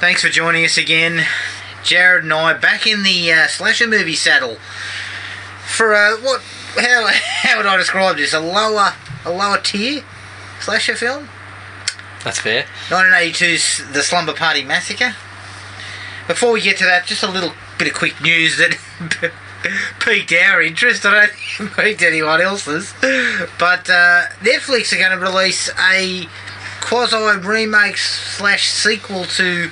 Thanks for joining us again. Jared and I back in the slasher movie saddle for how would I describe this? A lower tier slasher film. That's fair. 1982's The Slumber Party Massacre. Before we get to that, just a little bit of quick news that piqued our interest. I don't think it piqued anyone else's. But Netflix are going to release a quasi-remake / sequel to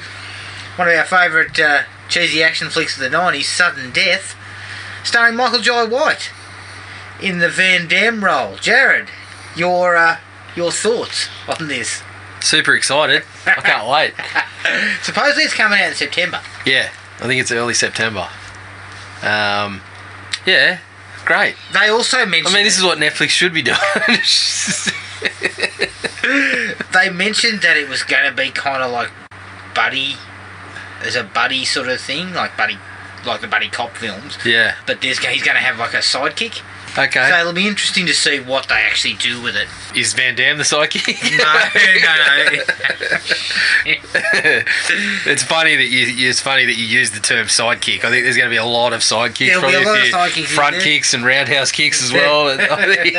one of our favourite cheesy action flicks of the 90s, Sudden Death, starring Michael Jai White in the Van Damme role. Jared, your thoughts on this? Super excited. I can't wait. Supposedly it's coming out in September. Yeah, I think it's early September. Yeah, great. They also mentioned... I mean, this is what Netflix should be doing. They mentioned that it was going to be kind of like buddy... As a buddy sort of thing, like the buddy cop films. Yeah. But he's going to have like a sidekick. Okay. So it'll be interesting to see what they actually do with it. Is Van Damme the sidekick? No. It's funny that you use the term sidekick. I think there's going to be a lot of sidekicks. There'll be a lot of sidekicks. Front kicks and roundhouse kicks as well. I think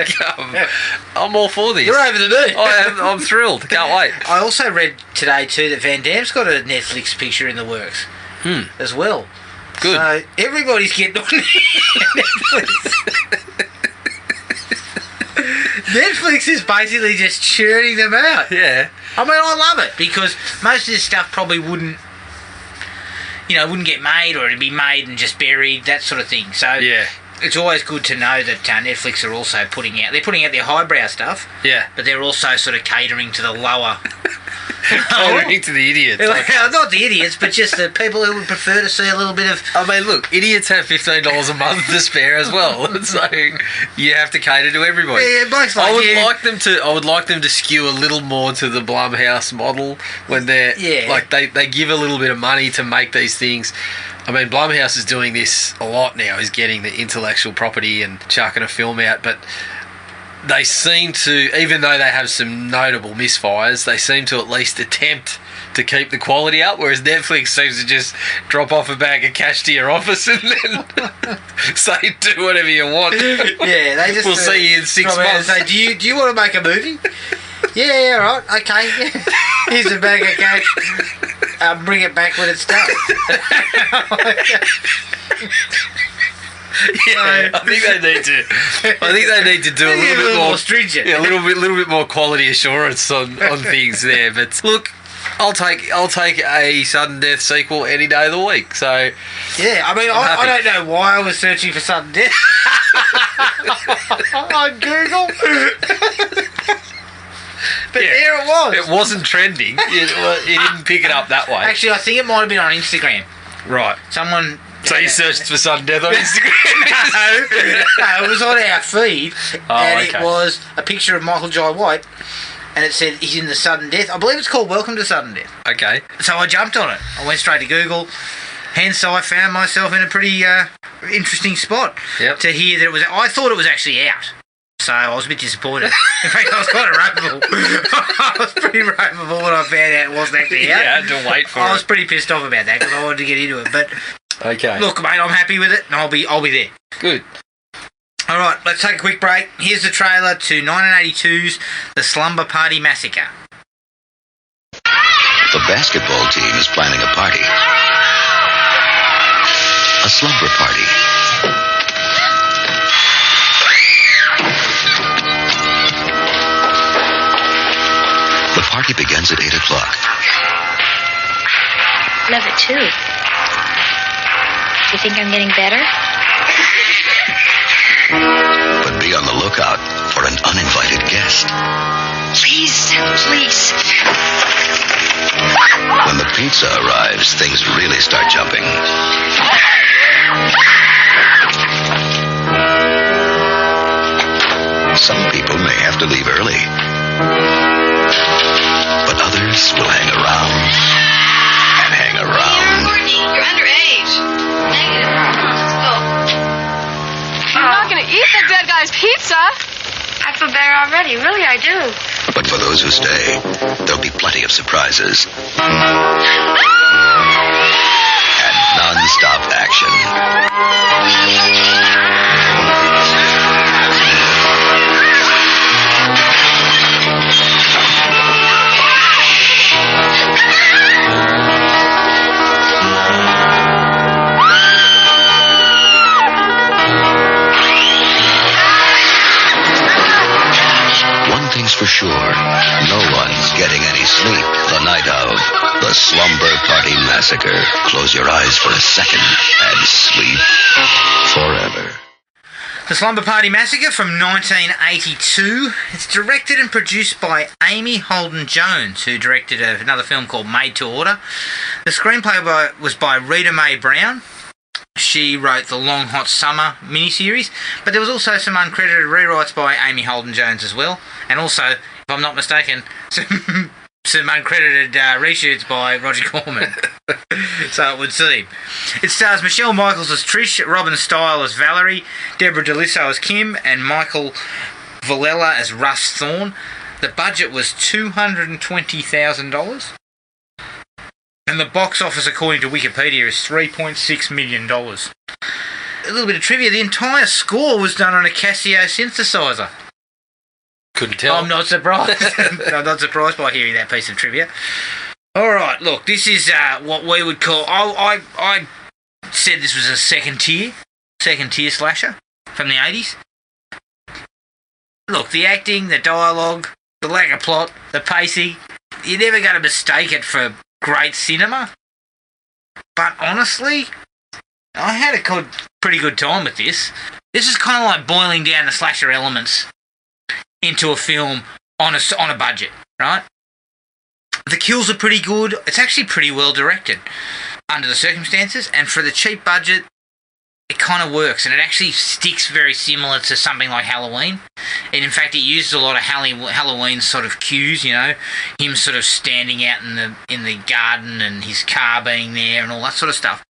I'm all for this. You're over the moon. I'm thrilled. Can't wait. I also read today too that Van Damme's got a Netflix picture in the works as well. Good. So everybody's getting on Netflix. Netflix is basically just churning them out. Yeah. I mean, I love it because most of this stuff probably wouldn't get made, or it'd be made and just buried, that sort of thing. So yeah, it's always good to know that Netflix are also putting out their highbrow stuff. Yeah. But they're also sort of catering to the lower... catering to the idiots. Not the idiots, but just the people who would prefer to see a little bit of... I mean, look, idiots have $15 a month to spare as well, so you have to cater to everybody. Yeah, most I would like them to skew a little more to the Blumhouse model when they're they give a little bit of money to make these things. I mean, Blumhouse is doing this a lot now, is getting the intellectual property and chucking a film out, but they seem to, even though they have some notable misfires, they seem to at least attempt to keep the quality up, whereas Netflix seems to just drop off a bag of cash to your office and then say, do whatever you want. Yeah, they just... We'll see you in 6 months. Say, do you want to make a movie? Yeah, right, okay. Here's a bag of cash. Bring it back when it's done. Yeah, I think they need to do a little bit more stringent. Yeah, a little bit more quality assurance on things there. But look, I'll take a Sudden Death sequel any day of the week. So yeah, I mean, I don't know why I was searching for Sudden Death on Google. But there it was. It wasn't trending. It didn't pick it up that way. Actually, I think it might have been on Instagram. Right. So you searched for Sudden Death on Instagram? No, it was on our feed, it was a picture of Michael Jai White, and it said he's in the Sudden Death. I believe it's called Welcome to Sudden Death. Okay. So I jumped on it. I went straight to Google, hence I found myself in a pretty interesting spot to hear that it was... I thought it was actually out. So I was a bit disappointed. In fact, I was quite ravable. I was pretty ravable when I found out it wasn't actually out. Yeah, I had to wait for it. I was pretty pissed off about that because I wanted to get into it. But look, mate, I'm happy with it, and I'll be there. Good. All right, let's take a quick break. Here's the trailer to 1982's The Slumber Party Massacre. The basketball team is planning a party. A slumber party. The party begins at 8 o'clock. Love it too. Do you think I'm getting better? But be on the lookout for an uninvited guest. Please. When the pizza arrives, things really start jumping. Some people may have to leave early. But others will hang around and hang around. Courtney, you're underage. Negative. Let's go. I'm not going to eat the dead guy's pizza. I feel better already. Really, I do. But for those who stay, there'll be plenty of surprises. Ah! non-stop action. One thing's for sure, no one's getting any sleep the night of the Slumber Party Massacre. Close your eyes for a second and sleep forever. The Slumber Party Massacre from 1982. It's directed and produced by Amy Holden Jones, who directed another film called Made to Order. The screenplay was by Rita Mae Brown. She wrote the Long Hot Summer miniseries, but there was also some uncredited rewrites by Amy Holden Jones as well, and also, if I'm not mistaken, some uncredited reshoots by Roger Corman. So it would seem. It stars Michelle Michaels as Trish, Robin Style as Valerie, Deborah DeLisso as Kim, and Michael Villella as Russ Thorne. The budget was $220,000. And the box office, according to Wikipedia, is $3.6 million. A little bit of trivia. The entire score was done on a Casio synthesizer. Couldn't tell. I'm not surprised. I'm not surprised by hearing that piece of trivia. All right, look, this is what we would call... I said this was a second tier slasher from the 80s. Look, the acting, the dialogue, the lack of plot, the pacing, you're never going to mistake it for great cinema. But honestly, I had a pretty good time with this. This is kind of like boiling down the slasher elements into a film on a budget, right? The kills are pretty good. It's actually pretty well directed under the circumstances, and for the cheap budget, it kind of works, and it actually sticks very similar to something like Halloween. And in fact, it uses a lot of Halloween sort of cues, you know, him sort of standing out in the garden and his car being there and all that sort of stuff.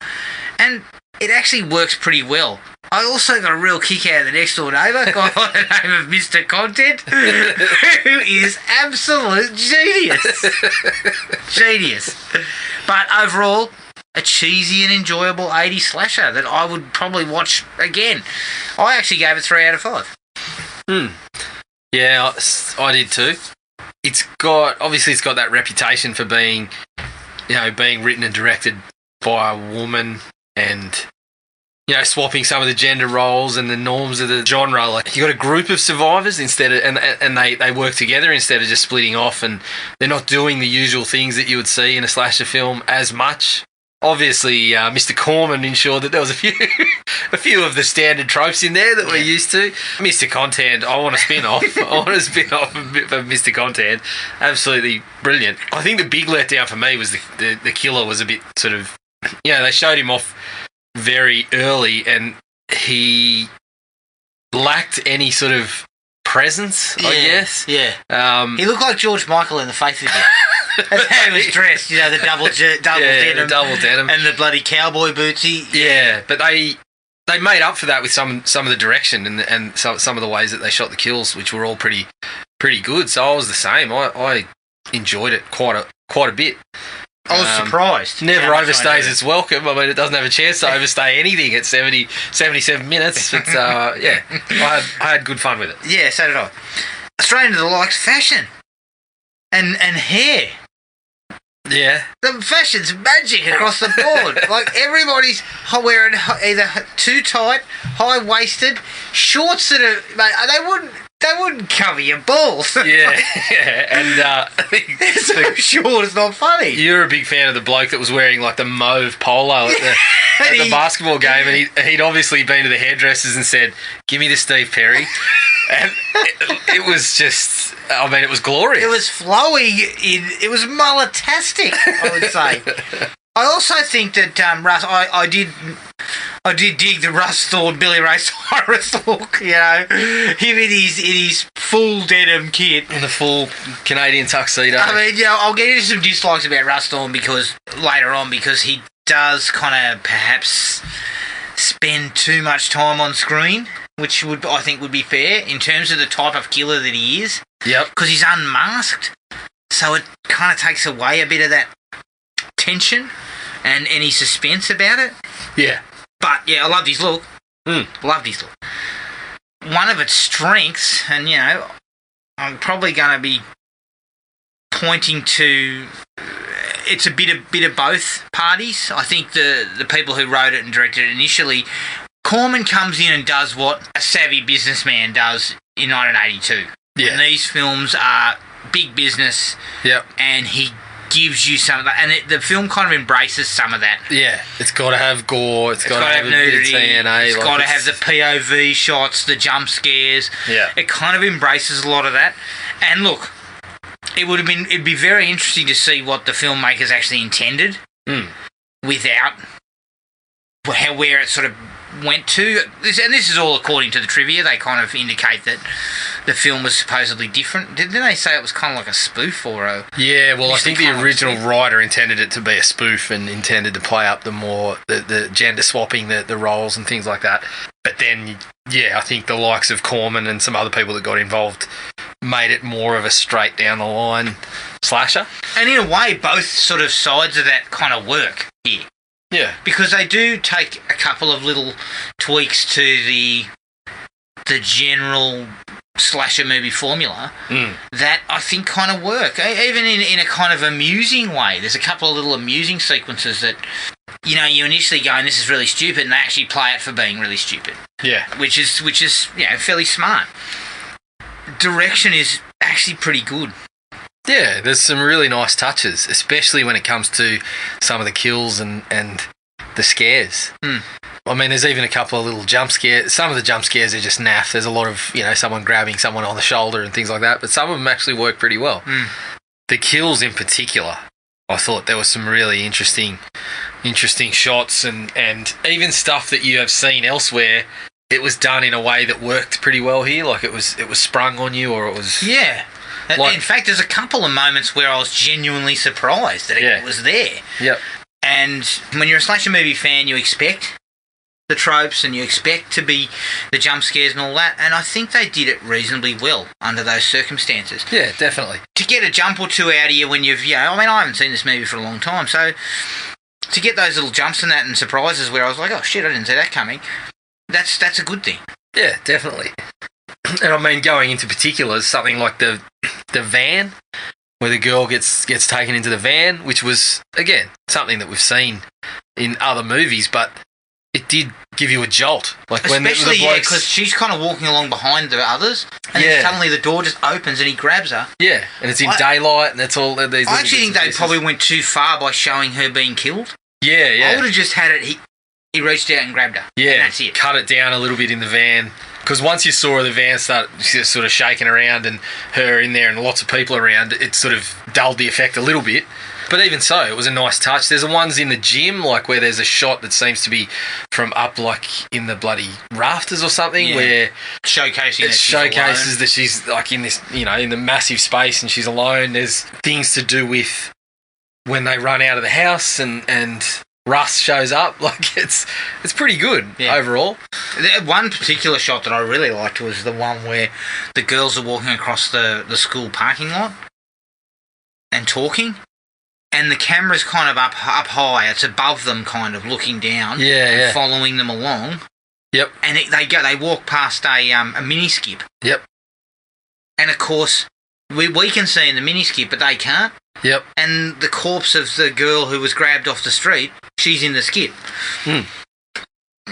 And it actually works pretty well. I also got a real kick out of the next door neighbour, guy by the name of Mr. Content, who is absolute genius. Genius. But overall, a cheesy and enjoyable 80s slasher that I would probably watch again. I actually gave it 3 out of 5. Yeah, I did too. It's got that reputation for being written and directed by a woman, and swapping some of the gender roles and the norms of the genre. Like, you got a group of survivors instead of, and they work together instead of just splitting off, and they're not doing the usual things that you would see in a slasher film as much. Obviously, Mr. Corman ensured that there was a few of the standard tropes in there that we're used to. Mr. Content, I want a spin-off. I want a spin-off of Mr. Content. Absolutely brilliant. I think the big letdown for me was the killer was a bit sort of... they showed him off very early, and he lacked any sort of presence, I guess. Yeah. He looked like George Michael in The Faith of You. That's how he was dressed, the double denim, and the bloody cowboy boots. But they made up for that with some of the direction and some of the ways that they shot the kills, which were all pretty good. So I was the same. I enjoyed it quite a bit. I was surprised. Never overstays its welcome. I mean, it doesn't have a chance to overstay anything at 77 minutes. But I had good fun with it. Yeah, so did I. Straight into the likes, fashion and hair. Yeah. The fashion's magic across the board. Like, everybody's wearing either too tight, high-waisted, shorts that are... Mate, they wouldn't cover your balls. Yeah. And they're so short, it's not funny. You're a big fan of the bloke that was wearing, like, the mauve polo at the basketball game, and he'd obviously been to the hairdressers and said, "Give me the Steve Perry." And it was just... I mean, it was glorious. It was flowing it was mulletastic, I would say. I also think that Russ... I did dig the Russ Thorne, Billy Ray Cyrus look, him in his full denim kit. In the full Canadian tuxedo. I mean, I'll get into some dislikes about Russ Thorne later on, because he does kind of perhaps spend too much time on screen, which I think would be fair in terms of the type of killer that he is. Yep. Because he's unmasked, so it kind of takes away a bit of that tension and any suspense about it. Yeah. But, yeah, I loved his look. Mm. Loved his look. One of its strengths, and, you know, I'm probably going to be pointing to... It's a bit of both parties. I think the people who wrote it and directed it initially... Corman comes in and does what a savvy businessman does in 1982. Yeah. And these films are big business. Yep. And he gives you some of that. And the film kind of embraces some of that. Yeah. It's got to have gore. It's got to have nudity. TNA. It's got to have the POV shots, the jump scares. Yeah. It kind of embraces a lot of that. And look, it'd be very interesting to see what the filmmakers actually intended without where it sort of went to. And this is all according to the trivia. They kind of indicate that the film was supposedly different. Didn't they say it was kind of like a spoof or a... Yeah, well, I think the original writer intended it to be a spoof and intended to play up the gender swapping, the roles and things like that. But then, yeah, I think the likes of Corman and some other people that got involved made it more of a straight down the line slasher. And in a way, both sort of sides of that kind of work here. Yeah. Because they do take a couple of little tweaks to the general slasher movie formula that I think kind of work. Even in a kind of amusing way. There's a couple of little amusing sequences that, you know, you initially go, and this is really stupid, and they actually play it for being really stupid. Yeah. Which is you know, fairly smart. Direction is actually pretty good. Yeah, there's some really nice touches, especially when it comes to some of the kills and the scares. I mean, there's even a couple of little jump scares. Some of the jump scares are just naff. There's a lot of, you know, someone grabbing someone on the shoulder and things like that, but some of them actually work pretty well. The kills in particular, I thought there was some really interesting shots and even stuff that you have seen elsewhere. It was done in a way that worked pretty well here. Like it was sprung on you, or it was... Yeah. In fact, there's a couple of moments where I was genuinely surprised that it was there. Yep. And when you're a slasher movie fan, you expect the tropes and you expect to be the jump scares and all that, and I think they did it reasonably well under those circumstances. Yeah, definitely. To get a jump or two out of you when you've, you know, I mean, I haven't seen this movie for a long time, so to get those little jumps and that and surprises where I was like, oh shit, I didn't see that coming, that's a good thing. Yeah, definitely. And I mean, going into particulars, something like the van, where the girl gets taken into the van, which was, again, something that we've seen in other movies, but it did give you a jolt. Like especially, when the blokes... because she's kind of walking along behind the others, and then suddenly the door just opens and he grabs her. Yeah, and it's in daylight, and that's all these... I actually think they probably went too far by showing her being killed. Yeah, yeah. I would have just had it, he reached out and grabbed her. Yeah, and that's it. Cut it down a little bit in the van. Because once you saw the van start sort of shaking around and her in there and lots of people around, it sort of dulled the effect a little bit. But even so, it was a nice touch. There's the ones in the gym, like where there's a shot that seems to be from up, like in the bloody rafters or something, where showcases that she's like in this, you know, in the massive space and she's alone. There's things to do with when they run out of the house and Russ shows up. Like it's pretty good overall. One particular shot that I really liked was the one where the girls are walking across the school parking lot and talking, and the camera's kind of up high. It's above them, kind of looking down, and following them along. Yep. And they walk past a mini skip. Yep. And of course, we can see in the mini skip, but they can't. Yep. And the corpse of the girl who was grabbed off the street, she's in the skip.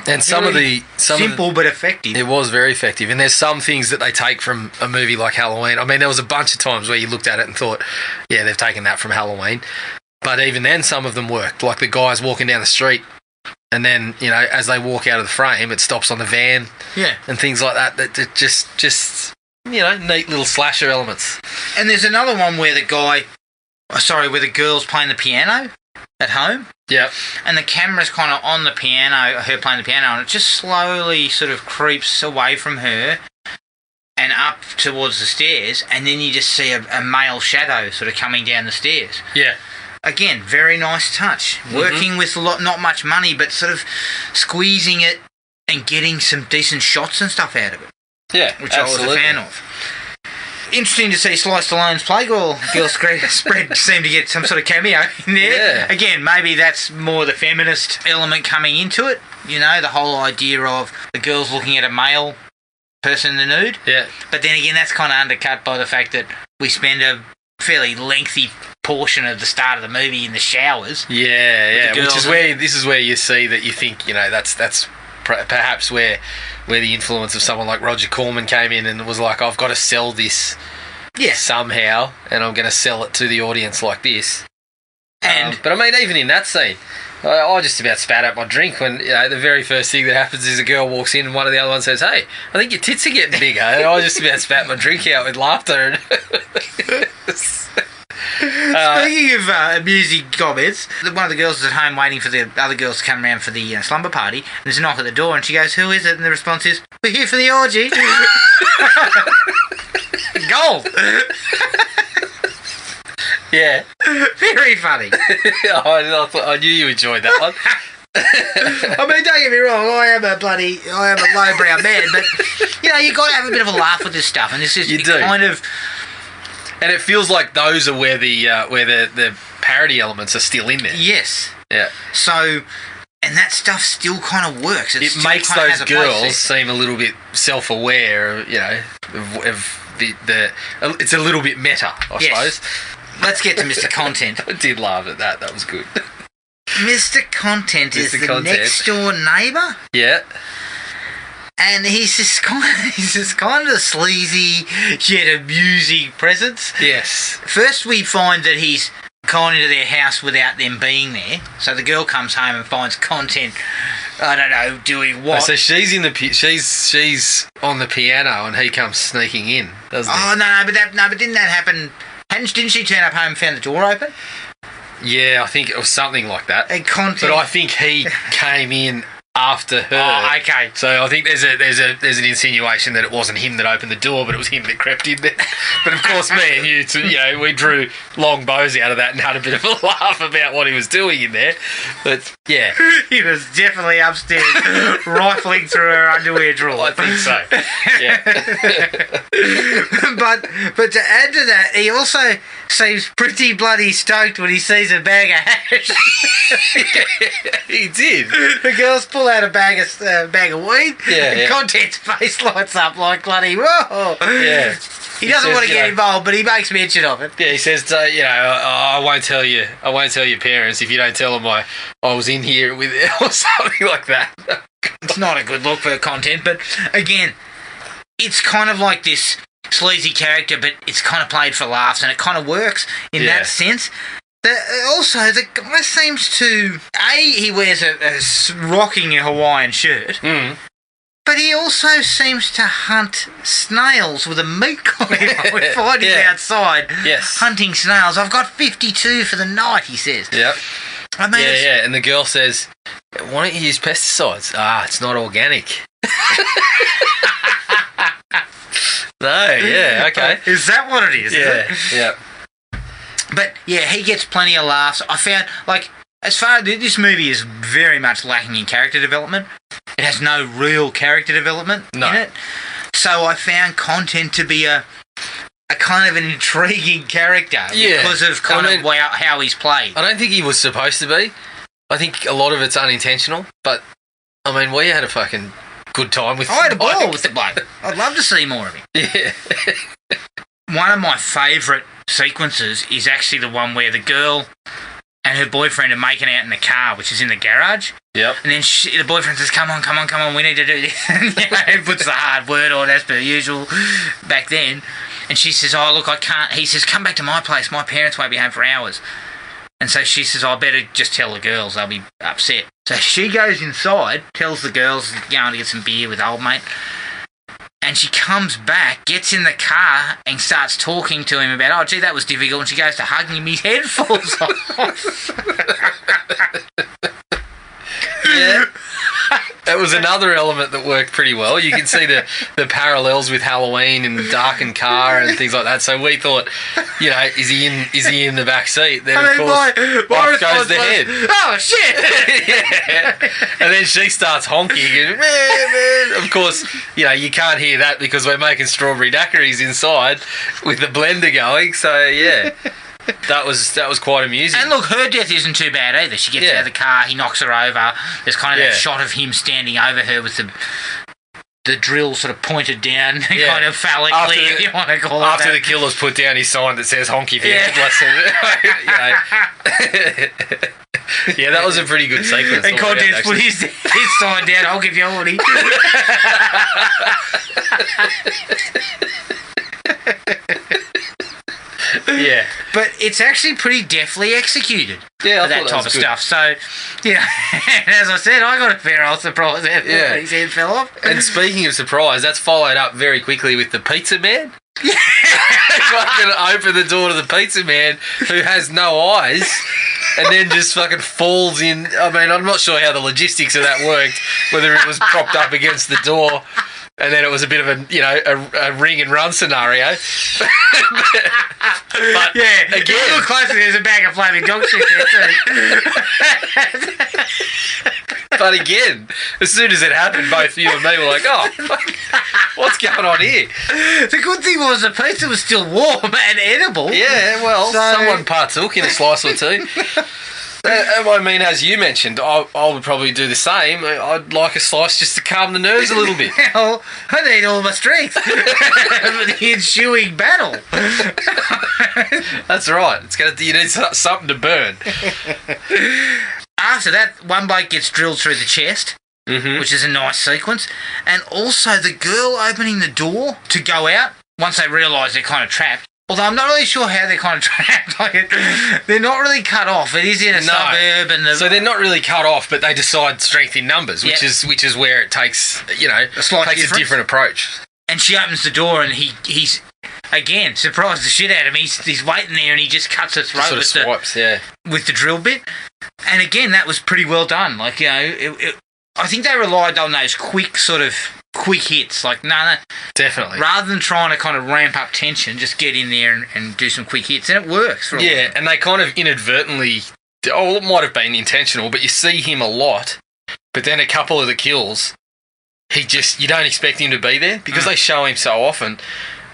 And simple but effective. It was very effective. And there's some things that they take from a movie like Halloween. I mean, there was a bunch of times where you looked at it and thought, yeah, they've taken that from Halloween. But even then, some of them worked. Like the guys walking down the street, and then, you know, as they walk out of the frame, it stops on the van. Yeah. And things like that. That just you know, neat little slasher elements. And there's another one where where the girl's playing the piano at home. Yep. And the camera's kind of on the piano, her playing the piano, and it just slowly sort of creeps away from her and up towards the stairs, and then you just see a male shadow sort of coming down the stairs. Yeah. Again, very nice touch. Working with not much money, but sort of squeezing it and getting some decent shots and stuff out of it. Yeah, which absolutely. I was a fan of. Interesting to see Sly Stallone's Playgirl girl spread seem to get some sort of cameo in there. Yeah. Again, maybe that's more the feminist element coming into it. You know, the whole idea of the girls looking at a male person in the nude. Yeah. But then again, that's kind of undercut by the fact that we spend a fairly lengthy portion of the start of the movie in the showers. Yeah. Which is where you see that you think, you know, that's perhaps where the influence of someone like Roger Corman came in and was like, I've got to sell this somehow, and I'm going to sell it to the audience like this. But I mean, even in that scene, I just about spat out my drink when, you know, the very first thing that happens is a girl walks in and one of the other ones says, "Hey, I think your tits are getting bigger." And I just about spat my drink out with laughter. Speaking of amusing comments, one of the girls is at home waiting for the other girls to come around for the slumber party, and there's a knock at the door, and she goes, "Who is it?" And the response is, "We're here for the orgy." Gold. Yeah. Very funny. I knew you enjoyed that one. I mean, don't get me wrong, I am a lowbrow man, but, you know, you've got to have a bit of a laugh with this stuff, and this is kind of... And it feels like those are where the parody elements are still in there. Yes. Yeah. So, and that stuff still kind of works. It makes those girls seem a little bit self-aware, you know, of the it's a little bit meta, I suppose. Let's get to Mr. Content. I did laugh at that. That was good. Mr. Content is the next-door neighbour. Yeah. And he's just kind of sleazy yet amusing presence. Yes. First, we find that he's gone into their house without them being there. So the girl comes home and finds Content, I don't know, doing what? So she's in she's on the piano and he comes sneaking in, doesn't he? Oh but didn't that happen? Didn't she turn up home and found the door open? Yeah, I think it was something like that. And Content, but I think he came in after her. Oh, okay. So I think there's an insinuation that it wasn't him that opened the door, but it was him that crept in there. But of course, me and you, you know, we drew long bows out of that and had a bit of a laugh about what he was doing in there. But yeah, he was definitely upstairs rifling through her underwear drawer. I think so. Yeah. but to add to that, he also seems pretty bloody stoked when he sees a bag of hash. He did. The girls pull out a bag of weed. Yeah. Content's face lights up like bloody whoa. Yeah. He doesn't want to get involved, but he makes mention of it. Yeah, he says, you know, I won't tell your parents if you don't tell them I was in here with it or something like that. It's not a good look for Content, but again, it's kind of like this sleazy character, but it's kind of played for laughs, and it kind of works in that sense. Also, the guy seems to... he wears a rocking Hawaiian shirt, but he also seems to hunt snails with a meat collar. We find him outside hunting snails. I've got 52 for the night, he says. Yep. I mean, and the girl says, "Why don't you use pesticides?" It's not organic. No, yeah, okay. Is that what it is? Yeah, yeah. But yeah, he gets plenty of laughs. I found, like, as far as this movie is very much lacking in character development. It has no real character development in it. So I found Content to be a kind of an intriguing character because of how he's played. I don't think he was supposed to be. I think a lot of it's unintentional. But I mean, we had a fucking good time with. I had a ball with the bloke. I'd love to see more of him. Yeah. One of my favourite sequences is actually the one where the girl and her boyfriend are making out in the car, which is in the garage. Yep. And then the boyfriend says, come on, we need to do this. He puts the hard word on, as per usual, back then. And she says, oh, look, I can't. He says, come back to my place. My parents won't be home for hours. And so she says, I better just tell the girls. They'll be upset. So she goes inside, tells the girls, going to get some beer with old mate. And she comes back, gets in the car, and starts talking to him about, oh, gee, that was difficult. And she goes to hug him, his head falls off. Yeah. It was another element that worked pretty well. You can see the parallels with Halloween and the darkened car and things like that. So we thought, is he in the back seat? Then of course, off goes the head. Oh shit! Yeah. And then she starts honking. And, man. Of course, you can't hear that because we're making strawberry daiquiris inside with the blender going. So yeah. That was quite amusing. And look, her death isn't too bad either. She gets out of the car, he knocks her over. There's kind of that shot of him standing over her with the drill sort of pointed down, kind of phallically, if you want to call it after that. the killer's put down his sign that says honky for your head lesson. Yeah, that was a pretty good sequence. And Contents put his sign down, I'll give you a honey. Yeah, but it's actually pretty deftly executed. Yeah, for that type of stuff. So, as I said, I got a fair old surprise after his head fell off. And speaking of surprise, that's followed up very quickly with the pizza man. Fucking open the door to the pizza man who has no eyes. And then just fucking falls in. I mean, I'm not sure how the logistics of that worked. Whether it was propped up against the door, and then it was a bit of a ring and run scenario. But again, again, a little closer, there's a bag of flaming dog shit there too. But again, as soon as it happened, both you and me were like, "Oh, fuck, what's going on here?" The good thing was the pizza was still warm and edible. Yeah, well, someone partook in a slice or two. I mean, as you mentioned, I would probably do the same. I'd like a slice just to calm the nerves a little bit. Well, I need all my strength for the ensuing battle. That's right. You need something to burn. After that, one bloke gets drilled through the chest, which is a nice sequence. And also the girl opening the door to go out once they realise they're kind of trapped. Although I'm not really sure how they're kind of trapped. They're not really cut off. It is in a suburb, and so they're not really cut off, but they decide strength in numbers, which is where it takes a different approach. And she opens the door, and he's again surprised the shit out of him. He's waiting there, and he just cuts her throat with the drill bit. And again, that was pretty well done. I think they relied on those quick hits. Definitely. Rather than trying to kind of ramp up tension, just get in there and do some quick hits, and it works. And they kind of inadvertently, it might have been intentional, but you see him a lot. But then a couple of the kills, you don't expect him to be there because they show him so often.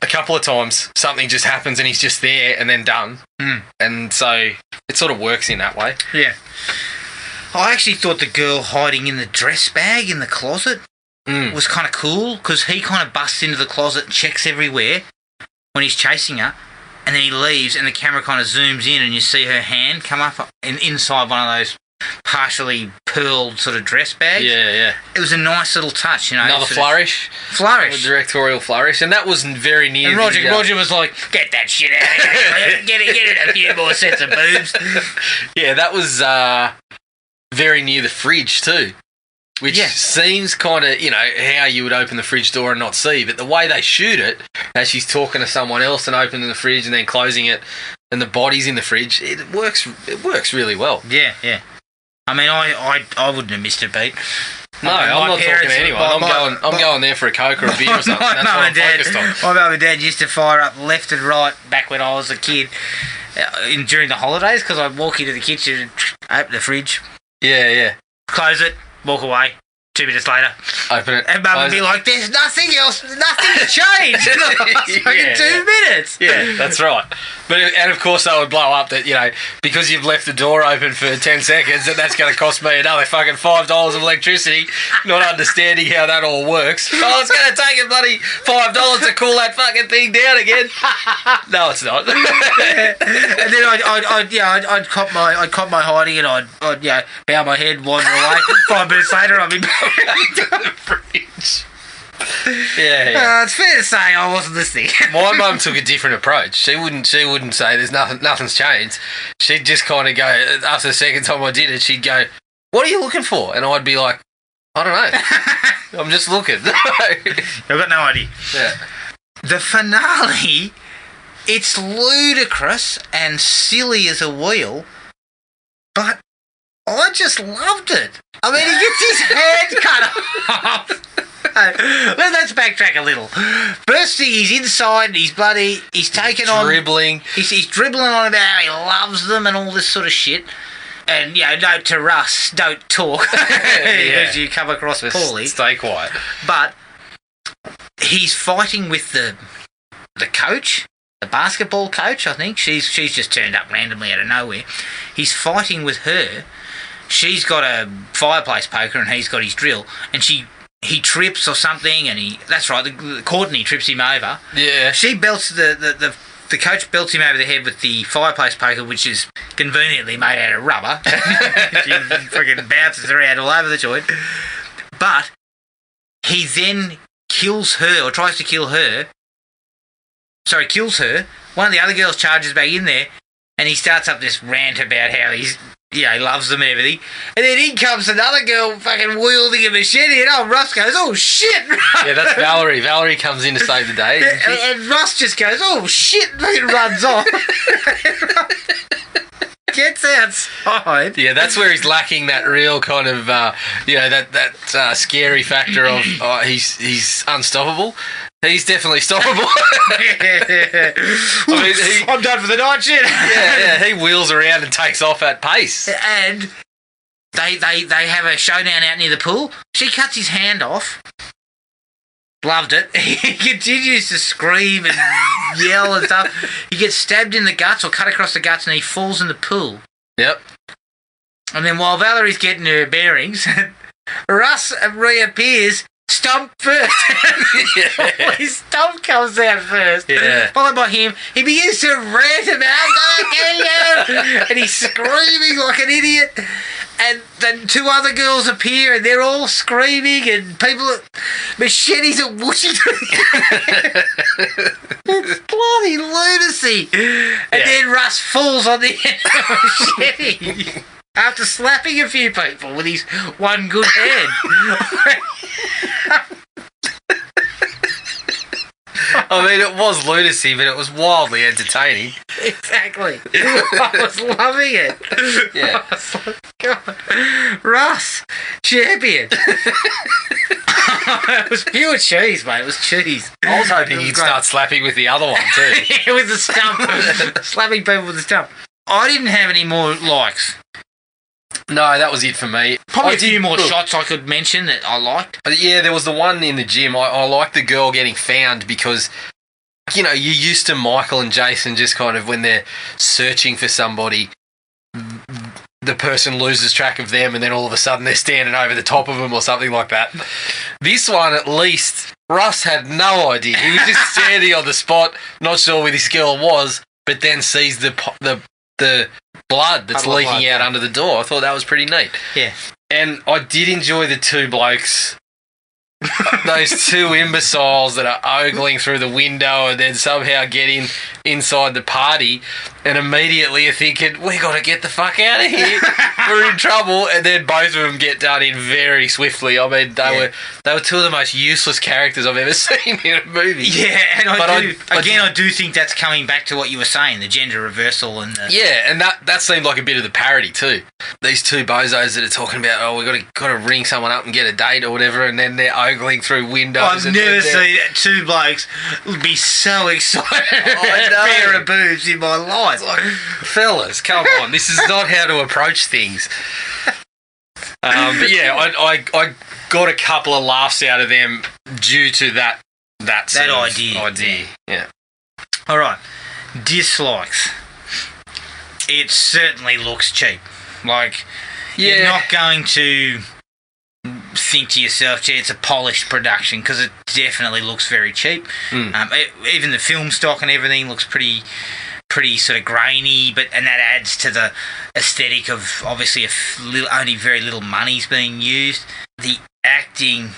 A couple of times, something just happens and he's just there and then done. And so it sort of works in that way. Yeah. I actually thought the girl hiding in the dress bag in the closet was kind of cool because he kind of busts into the closet and checks everywhere when he's chasing her, and then he leaves and the camera kind of zooms in and you see her hand come up inside one of those partially pearled sort of dress bags. Yeah. It was a nice little touch, Another flourish. A directorial flourish, and that was very near. And Roger was like, "Get that shit out of here! Get it a few more sets of boobs." Yeah, that was very near the fridge too. Which seems kind of, how you would open the fridge door and not see. But the way they shoot it, as she's talking to someone else and opening the fridge and then closing it and the body's in the fridge, it works really well. Yeah. I mean, I wouldn't have missed a beat. No, I'm not talking to anyone. I'm going there for a Coke or a beer or something. That's what I'm focused on. My mum and dad used to fire up left and right back when I was a kid during the holidays because I'd walk into the kitchen and open the fridge. Yeah. Close it. Walk away. 2 minutes later. Open it. And Mum would be like, "There's nothing else. Nothing's changed in the last fucking 2 minutes." Yeah, that's right. And of course they would blow up that, because you've left the door open for 10 seconds, that's going to cost me another fucking $5 of electricity, not understanding how that all works. Oh, it's going to take a bloody $5 to cool that fucking thing down again. No, it's not. And then I'd cop my hiding and I'd bow my head, wander away. 5 minutes later, I'd be back to the fridge. Yeah. It's fair to say I wasn't listening. My mum took a different approach. She wouldn't say there's nothing's changed. She'd just kind of go, after the second time I did it, she'd go, "What are you looking for?" And I'd be like, "I don't know. I'm just looking." I've got no idea. Yeah. The finale, it's ludicrous and silly as a wheel, but I just loved it. I mean, he gets his hand cut off. Let's backtrack a little. First thing, he's inside and he's taken on... Dribbling. He's dribbling on about how he loves them and all this sort of shit. And, note to Russ, don't talk. As you come across poorly. Stay quiet. But he's fighting with the coach, the basketball coach, I think. She's just turned up randomly out of nowhere. He's fighting with her. She's got a fireplace poker and he's got his drill. And he trips or something and that's right, the Courtney trips him over. Yeah. She belts the coach belts him over the head with the fireplace poker, which is conveniently made out of rubber. She freaking bounces around all over the joint. But he then kills her, or tries to kill her. Sorry, kills her. One of the other girls charges back in there, and he starts up this rant about how he loves them and everything. And then in comes another girl fucking wielding a machete, and Russ goes, oh shit! Yeah, that's Valerie. Valerie comes in to save the day. And Russ just goes, oh shit, and runs off. Gets outside. Yeah, that's where he's lacking that real kind of, that scary factor of he's unstoppable. He's definitely stoppable. I'm done for the night, shit. Yeah, he wheels around and takes off at pace. And they have a showdown out near the pool. She cuts his hand off. Loved it. He continues to scream and yell and stuff. He gets stabbed in the guts or cut across the guts and he falls in the pool. Yep. And then while Valerie's getting her bearings, Russ reappears, stump first. His stump comes out first. Yeah. Followed by him. He begins to rant about and he's screaming like an idiot. And then two other girls appear and they're all screaming and machetes are whooshing through the It's bloody lunacy. And then Russ falls on the end of a machete after slapping a few people with his one good hand. I mean, it was lunacy, but it was wildly entertaining. Exactly. I was loving it. Yeah. I was like, God. Russ, champion. It was pure cheese, mate. It was cheese. I was hoping you'd start slapping with the other one, too. Yeah, with the stump. Slapping people with the stump. I didn't have any more likes. No, that was it for me. Probably a few more shots I could mention that I liked. Yeah, there was the one in the gym. I liked the girl getting found because, you're used to Michael and Jason just kind of when they're searching for somebody, the person loses track of them and then all of a sudden they're standing over the top of them or something like that. This one, at least, Russ had no idea. He was just standing on the spot, not sure where this girl was, but then sees the blood that's leaking out under the door. I thought that was pretty neat. Yeah. And I did enjoy the two blokes, those two imbeciles that are ogling through the window and then somehow getting inside the party and immediately are thinking, we got to get the fuck out of here. We're in trouble. And then both of them get done in very swiftly. I mean, they were two of the most useless characters I've ever seen in a movie. Yeah, and I do think that's coming back to what you were saying, the gender reversal and the... Yeah, and that seemed like a bit of the parody too. These two bozos that are talking about, we got to ring someone up and get a date or whatever, and then they're ogling through windows. I've never seen two blokes be so excited about a pair of boobs in my life. Like, fellas, come on, this is not how to approach things. But yeah, I got a couple of laughs out of them due to that idea. Yeah. All right. Dislikes. It certainly looks cheap. Like, you're not going to think to yourself, gee, it's a polished production, because it definitely looks very cheap. Even the film stock and everything looks pretty sort of grainy, and that adds to the aesthetic of obviously only very little money's being used. The acting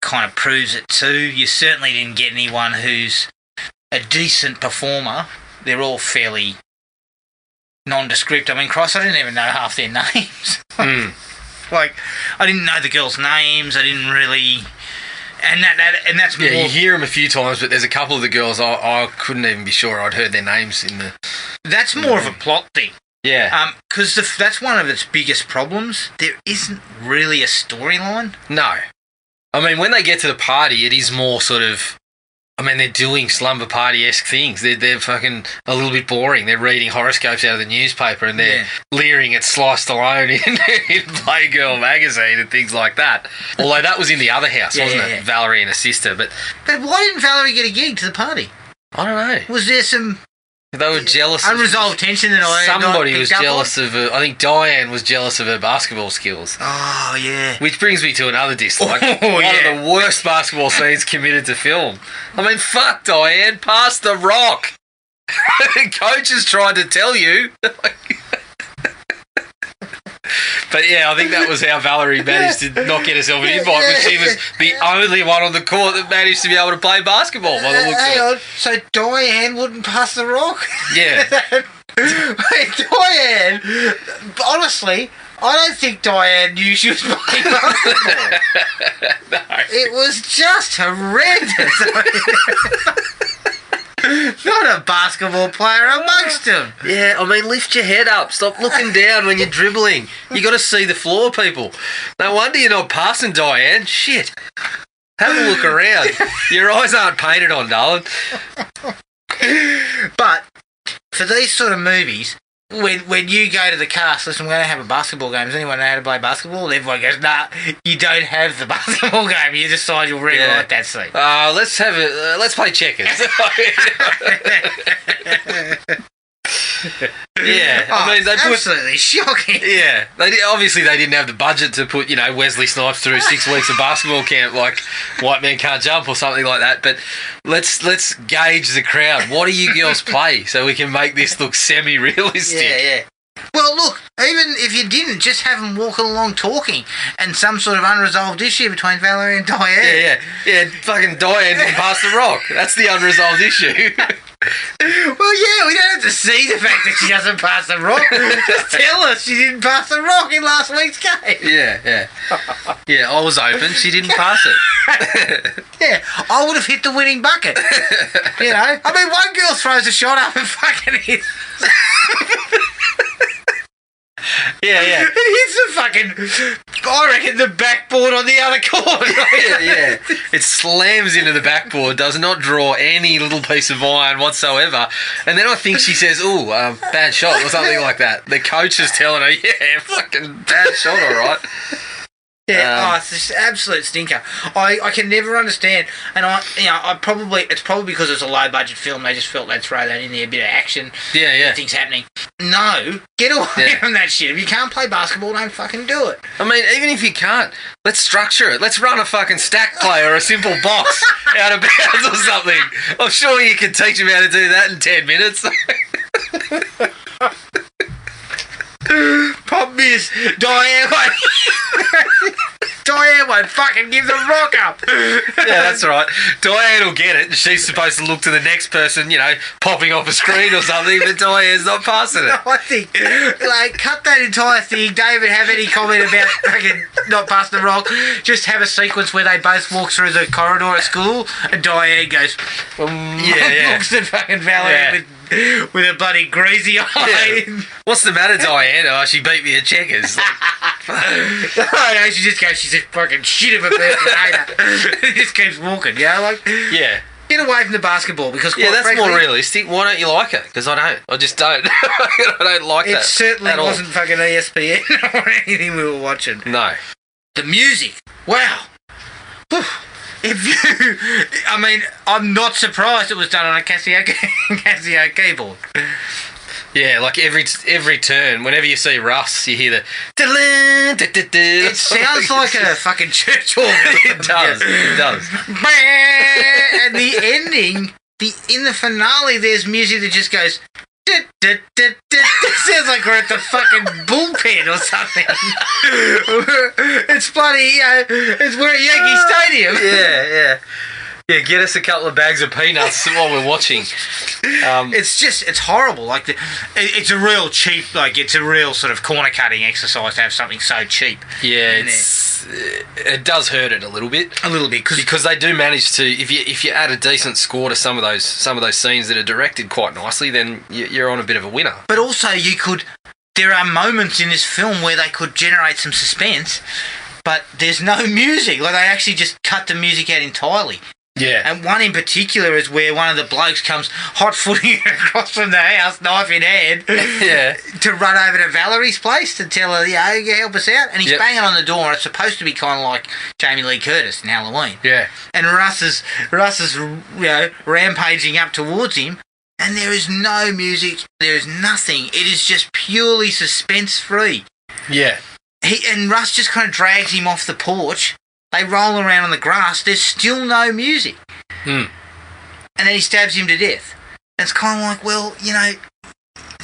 kind of proves it too. You certainly didn't get anyone who's a decent performer. They're all fairly nondescript. I mean, Christ, I didn't even know half their names. Like, I didn't know the girls' names. I didn't really... And that's more... Yeah, you hear them a few times, but there's a couple of the girls I couldn't even be sure I'd heard their names in the... That's more of a plot thing. Yeah. Because that's one of its biggest problems. There isn't really a storyline. No. I mean, when they get to the party, it is more sort of... I mean, they're doing slumber party-esque things. They're fucking a little bit boring. They're reading horoscopes out of the newspaper and they're leering at Sly Stallone in Playgirl magazine and things like that. Although that was in the other house, wasn't it? Valerie and her sister. But why didn't Valerie get a gig to the party? I don't know. Was there some... They were jealous. Unresolved tension that somebody was jealous of her. I think Diane was jealous of her basketball skills. Oh, yeah. Which brings me to another dislike. One of the worst basketball scenes committed to film. I mean, fuck, Diane, pass the rock. Coach is trying to tell you. But yeah, I think that was how Valerie managed to not get herself an invite, because she was the only one on the court that managed to be able to play basketball by the looks of it. So Diane wouldn't pass the rock? Yeah. Wait, Diane, honestly, I don't think Diane knew she was playing basketball. No. It was just horrendous. Not a basketball player amongst them. Yeah, I mean, lift your head up. Stop looking down when you're dribbling. You got to see the floor, people. No wonder you're not passing, Diane. Shit. Have a look around. Your eyes aren't painted on, darling. But for these sort of movies, when you go to the cast, listen, we're going to have a basketball game. Does anyone know how to play basketball? And everyone goes, nah, you don't have the basketball game. You decide you'll rewrite that scene. Let's play checkers. Yeah, I mean, absolutely shocking. Yeah, obviously they didn't have the budget to put, Wesley Snipes through 6 weeks of basketball camp like White Man Can't Jump or something like that. But let's gauge the crowd. What do you girls play so we can make this look semi-realistic? Yeah. Well, look, even if you didn't, just have them walking along talking and some sort of unresolved issue between Valerie and Diane. Yeah, fucking Diane didn't pass the rock. That's the unresolved issue. Well, yeah, we don't have to see the fact that she doesn't pass the rock. Just tell us she didn't pass the rock in last week's game. Yeah. Yeah, I was open. She didn't pass it. Yeah, I would have hit the winning bucket. I mean, one girl throws a shot up and fucking hits. Yeah. It hits the fucking, I reckon, the backboard on the other court. Yeah. It slams into the backboard, does not draw any little piece of iron whatsoever. And then I think she says, bad shot or something like that. The coach is telling her, yeah, fucking bad shot, all right. Yeah, it's just absolute stinker. I can never understand, and it's probably because it's a low budget film. They just felt they'd throw that in there, a bit of action. Yeah. Things happening. No, get away from that shit. If you can't play basketball, don't fucking do it. I mean, even if you can't, let's structure it. Let's run a fucking stack play or a simple box out of bounds or something. I'm sure you can teach them how to do that in 10 minutes. Problem is, Diane won't fucking give the rock up. Yeah, that's right. Diane will get it, and she's supposed to look to the next person, popping off a screen or something, but Diane's not passing it. No, I think, cut that entire thing. David, have any comment about fucking not passing the rock? Just have a sequence where they both walk through the corridor at school, and Diane goes, looks at fucking Valerie with a bloody greasy eye. Yeah. What's the matter, Diane? Oh, she beat me at checkers. No, she just goes, she's a fucking shit of a person, He just keeps walking, Yeah. Get away from the basketball, because that's frankly, more realistic. Why don't you like it? Because I don't. I just don't. I don't like that. It certainly wasn't fucking ESPN or anything we were watching. No. The music. Wow. I'm not surprised it was done on a Casio keyboard. Yeah, like every turn, whenever you see Russ, you hear the... It sounds like a fucking church organ. It does. And the ending, in the finale, there's music that just goes... It sounds like we're at the fucking bullpen or something. It's bloody, we're at Yankee Stadium. Yeah, get us a couple of bags of peanuts while we're watching. It's horrible. Like, it's a real cheap, it's a real sort of corner cutting exercise to have something so cheap. Yeah, it does hurt it a little bit. Because they do manage to, if you add a decent score to some of those scenes that are directed quite nicely, then you're on a bit of a winner. But also, you could there are moments in this film where they could generate some suspense, but there's no music. Like, they actually just cut the music out entirely. Yeah. And one in particular is where one of the blokes comes hot-footing across from the house, knife in hand, to run over to Valerie's place to tell her, you help us out. And he's banging on the door, and it's supposed to be kind of like Jamie Lee Curtis in Halloween. Yeah. And Russ is rampaging up towards him, and there is no music, there is nothing. It is just purely suspense-free. Yeah. And Russ just kind of drags him off the porch. They roll around on the grass. There's still no music. And then he stabs him to death. And it's kind of like, well,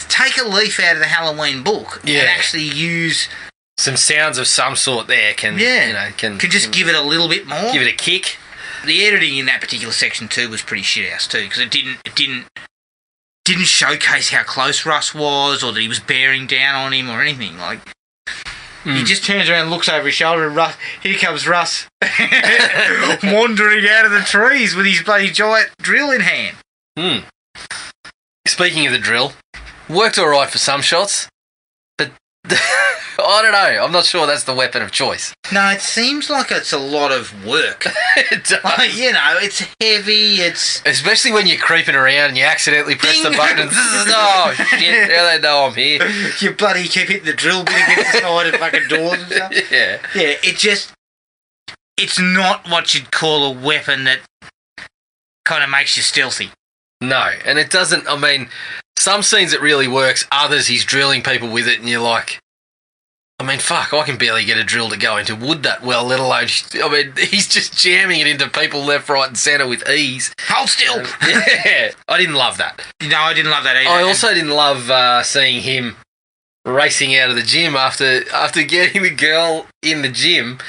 take a leaf out of the Halloween book and actually use some sounds of some sort there can just give it a little bit more. Give it a kick. The editing in that particular section too was pretty shit house too, because it didn't showcase how close Russ was, or that he was bearing down on him or anything. Like, he just turns around and looks over his shoulder, and here comes Russ wandering out of the trees with his bloody giant drill in hand. Speaking of the drill, worked all right for some shots, but I don't know. I'm not sure that's the weapon of choice. No, it seems like it's a lot of work. It does. Like, it's heavy, Especially when you're creeping around and you accidentally press the button and oh shit, now they know I'm here. You bloody keep hitting the drill bit against the side of fucking doors and stuff. Yeah. Yeah, it's not what you'd call a weapon that kind of makes you stealthy. No, and it doesn't, I mean, some scenes it really works, others he's drilling people with it and you're like, I mean, fuck, I can barely get a drill to go into wood that well, let alone, I mean, he's just jamming it into people left, right and centre with ease. Hold still! Yeah, I didn't love that. No, I didn't love that either. I also didn't love seeing him racing out of the gym after getting the girl in the gym.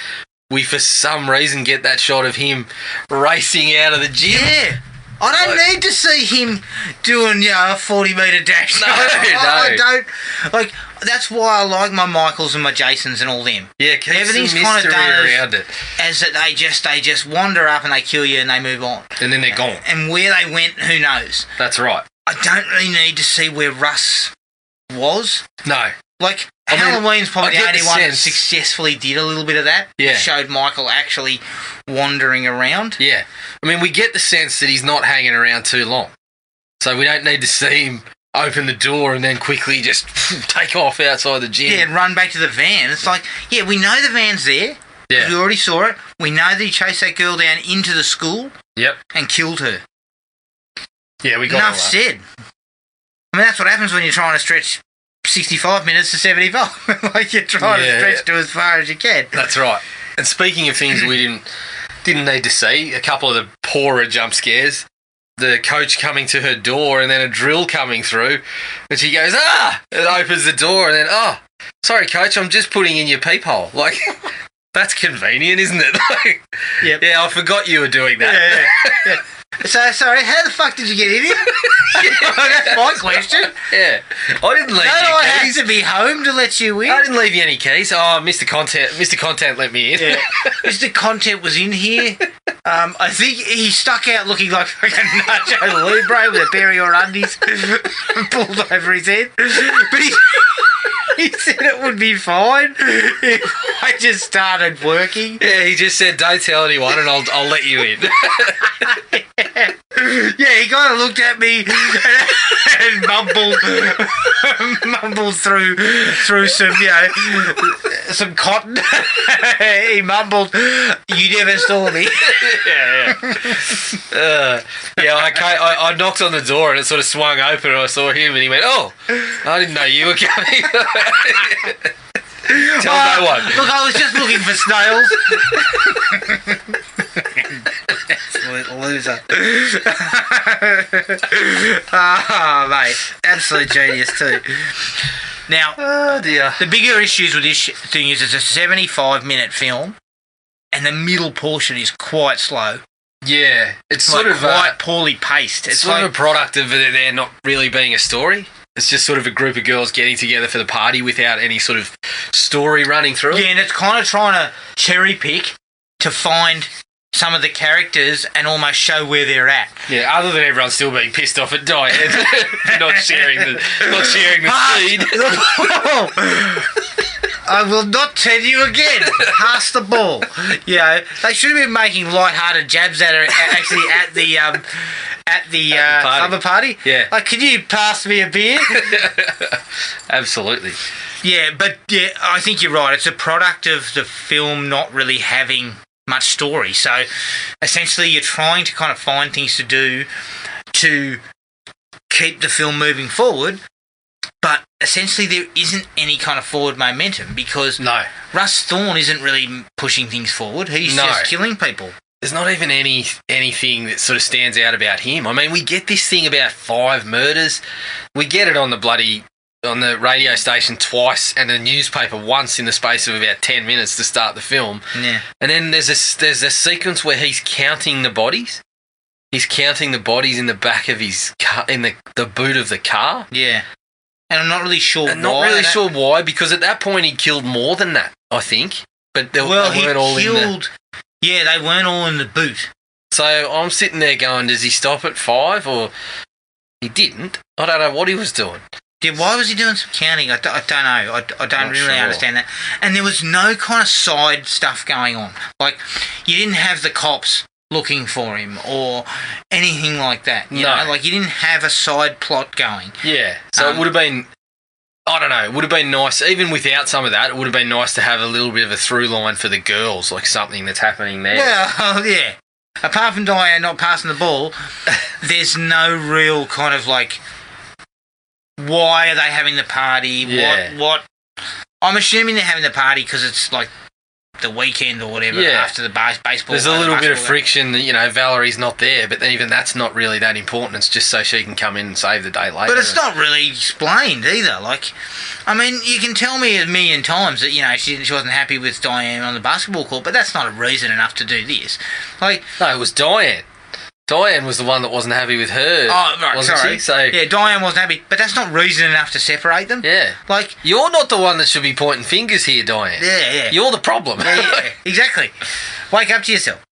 We, for some reason, get that shot of him racing out of the gym. Yeah. I don't need to see him doing, a 40-metre dash. No, I don't. Like, that's why I like my Michaels and my Jasons and all them. Yeah, keep everything's some mystery around it. As that they just wander up and they kill you and they move on. And then they're gone. And where they went, who knows? That's right. I don't really need to see where Russ was. No. Like, Halloween's probably the only one that sense. successfully did a little bit of that. Yeah. It showed Michael actually wandering around. Yeah. I mean, we get the sense that he's not hanging around too long. So we don't need to see him open the door and then quickly just take off outside the gym. Yeah, and run back to the van. It's like, we know the van's there. Yeah. We already saw it. We know that he chased that girl down into the school. Yep. And killed her. Yeah, we got enough said. I mean, that's what happens when you're trying to stretch 65 minutes to 75. Like, you're trying to stretch to as far as you can. That's right. And speaking of things we didn't need to see, a couple of the poorer jump scares. The coach coming to her door and then a drill coming through. And she goes, and opens the door and then, sorry, coach, I'm just putting in your peephole. Like, that's convenient, isn't it? Like, yep. Yeah, I forgot you were doing that. Yeah. So, sorry, how the fuck did you get in here? That's my question. Yeah. I didn't leave you I keys. have to be home to let you in? I didn't leave you any keys. Oh, Mr. Content let me in. Yeah. Mr. Content was in here. I think he stuck out looking like fucking Nacho Libre with a pair of your undies pulled over his head. But he said it would be fine if I just started working. Yeah, he just said, don't tell anyone and I'll let you in. Yeah, he kind of looked at me and mumbled through some, some cotton. He mumbled, "You never saw me." I knocked on the door and it sort of swung open and I saw him and he went, "Oh, I didn't know you were coming." Tell no one. Look, I was just looking for snails. Absolute loser. Mate, absolute genius too. Now, the bigger issues with this thing is it's a 75-minute film, and the middle portion is quite slow. Yeah, it's sort like of quite poorly paced. It's sort of a product of it there not really being a story. It's just sort of a group of girls getting together for the party without any sort of story running through it. Yeah, and it's kind of trying to cherry pick to find some of the characters and almost show where they're at. Yeah, other than everyone still being pissed off at Diane for not sharing the seed. I will not tell you again. Pass the ball. You know, they should have been making light-hearted jabs at her actually at the Slumber Party. Yeah. Like, can you pass me a beer? Absolutely. Yeah, but yeah, I think you're right. It's a product of the film not really having much story. So essentially you're trying to kind of find things to do to keep the film moving forward, but essentially there isn't any kind of forward momentum because Russ Thorne isn't really pushing things forward. He's just killing people. There's not even anything that sort of stands out about him. I mean, we get this thing about 5 murders. We get it on the radio station twice and the newspaper once in the space of about 10 minutes to start the film. Yeah. And then there's a sequence where he's counting the bodies. He's counting the bodies in the back of his car, in the boot of the car. Yeah. And I'm not really sure why. Not really sure why, because at that point he killed more than that, I think. But they weren't all in the... Yeah, they weren't all in the boot. So I'm sitting there going, does he stop at 5 or... He didn't. I don't know what he was doing. Yeah, why was he doing some counting? I don't know. I don't really understand that. And there was no kind of side stuff going on. Like, you didn't have the cops looking for him or anything like that. You know? Like, you didn't have a side plot going. Yeah. So it would have been... I don't know. It would have been nice, even without some of that, it would have been nice to have a little bit of a through line for the girls, like something that's happening there. Well, yeah. Apart from Diane not passing the ball, there's no real kind of like, why are they having the party? Yeah. What? I'm assuming they're having the party because it's like the weekend or whatever after the baseball. There's a little bit of friction that, you know, Valerie's not there, but then even that's not really that important. It's just so she can come in and save the day later. But it's not really explained either. Like, I mean, you can tell me a million times that, you know, she wasn't happy with Diane on the basketball court, but that's not a reason enough to do this. Like, no, it was Diane. Diane was the one that wasn't happy with her. Oh, right, wasn't sorry. She? So, yeah, Diane wasn't happy, but that's not reason enough to separate them. Yeah. Like, you're not the one that should be pointing fingers here, Diane. Yeah. You're the problem. Yeah, exactly. Wake up to yourself.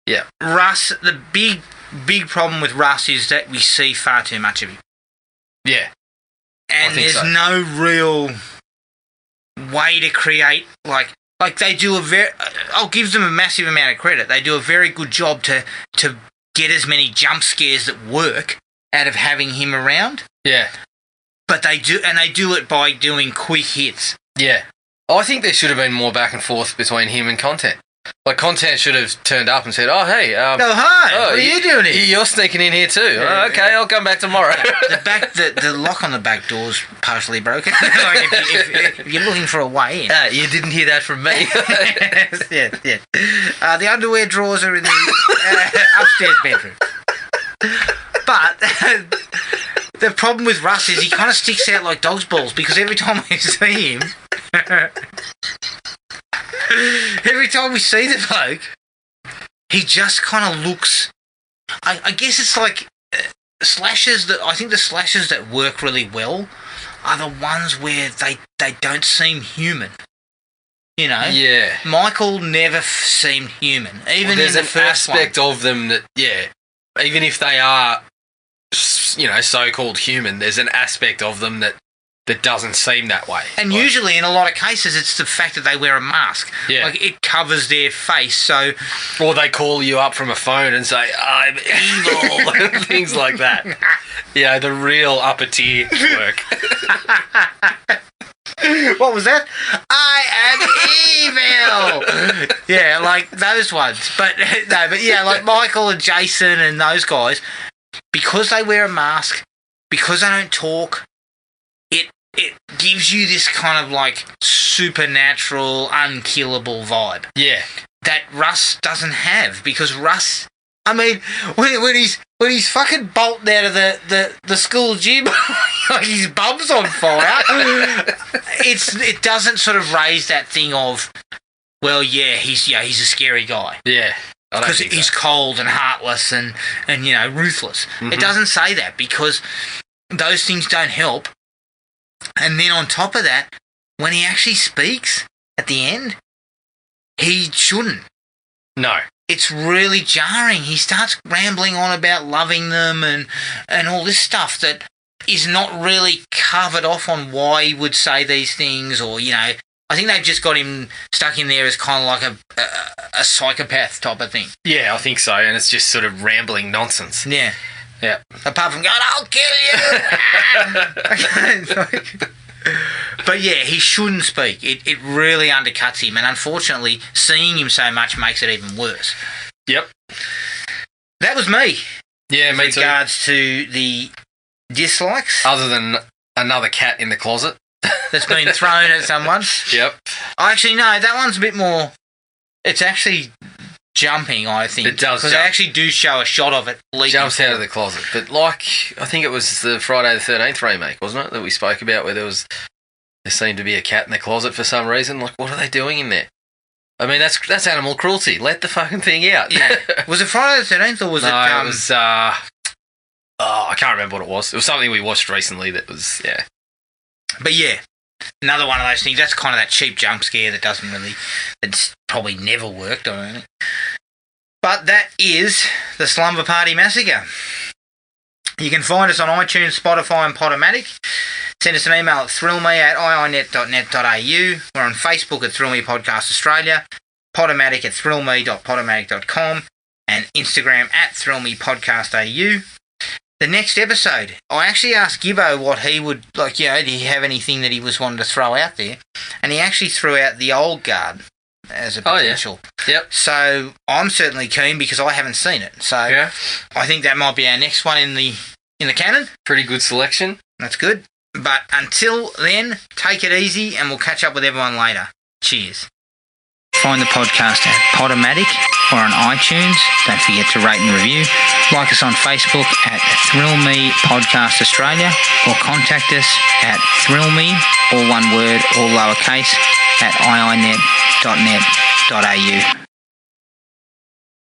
Yeah. Russ, the big problem with Russ is that we see far too much of him. Yeah. And there's no real way to create, like they do I'll give them a massive amount of credit. They do a very good job to get as many jump scares that work out of having him around. Yeah. But they do it by doing quick hits. Yeah. I think there should have been more back and forth between him and Content. Like, Content should have turned up and said, oh, hey. Hi. What are you doing here? You're sneaking in here too. Yeah, okay, I'll come back tomorrow. The lock on the back door's partially broken. if you're looking for a way in. You didn't hear that from me. Yeah. The underwear drawers are in the upstairs bedroom. But the problem with Russ is he kind of sticks out like dog's balls because every time we see him... Every time we see the bloke, he just kind of looks... I guess it's like slashes that... I think the slashes that work really well are the ones where they don't seem human. You know? Yeah. Michael never seemed human. Even there's in the first aspect of them that, even if they are, you know, so-called human, there's an aspect of them that doesn't seem that way. And usually, in a lot of cases, it's the fact that they wear a mask. Yeah. Like, it covers their face, so... Or they call you up from a phone and say, I'm evil, and things like that. Yeah, the real upper tier work. What was that? I am evil! Yeah, like those ones. But yeah, like Michael and Jason and those guys, because they wear a mask, because they don't talk, it gives you this kind of like supernatural, unkillable vibe. Yeah. That Russ doesn't have, because Russ, I mean, when he's fucking bolting out of the school gym, like his bum's on fire, it doesn't sort of raise that thing of, well, he's a scary guy. Yeah. Because he's cold and heartless and you know, ruthless. Mm-hmm. It doesn't say that because those things don't help. And then on top of that, when he actually speaks at the end, he shouldn't. No. it's really jarring. He starts rambling on about loving them and all this stuff that is not really covered off on why he would say these things, or, you know, I think they've just got him stuck in there as kind of like a psychopath type of thing. Yeah, I think so, and it's just sort of rambling nonsense. Yeah. Yeah. Apart from going, I'll kill you! But yeah, he shouldn't speak. It really undercuts him, and unfortunately, seeing him so much makes it even worse. Yep. That was me. Yeah, me with too. regards to the dislikes. Other than another cat in the closet. That's been thrown at someone. Yep. Actually, no, that one's a bit more... It's actually jumping, I think. It does because they actually do show a shot of it leaking. Jumps out of the closet. But like, I think it was the Friday the 13th remake, wasn't it, that we spoke about, where there seemed to be a cat in the closet for some reason. Like, what are they doing in there? I mean, that's animal cruelty. Let the fucking thing out. Yeah. Was it Friday the 13th or was it... No, it was... I can't remember what it was. It was something we watched recently that was, yeah. But yeah, another one of those things. That's kind of that cheap jump scare that doesn't really... It's probably never worked, I don't think. But that is the Slumber Party Massacre. You can find us on iTunes, Spotify and Podomatic. Send us an email at thrillme@iinet.net.au. We're on Facebook at Thrill Me Podcast Australia, Podomatic at thrillme.podomatic.com, and Instagram at thrillmepodcastau. The next episode, I actually asked Gibbo what he would, like, you know, did he have anything that he was wanting to throw out there? And he actually threw out the Old Guard as a potential. Oh, yeah. Yep. So I'm certainly keen because I haven't seen it. So yeah. I think that might be our next one in the canon. Pretty good selection. That's good. But until then, take it easy and we'll catch up with everyone later. Cheers. Find the podcast at Podomatic or on iTunes. Don't forget to rate and review. Like us on Facebook at Thrill Me Podcast Australia, or contact us at thrillme, all one word, all lowercase, at iinet.net.au.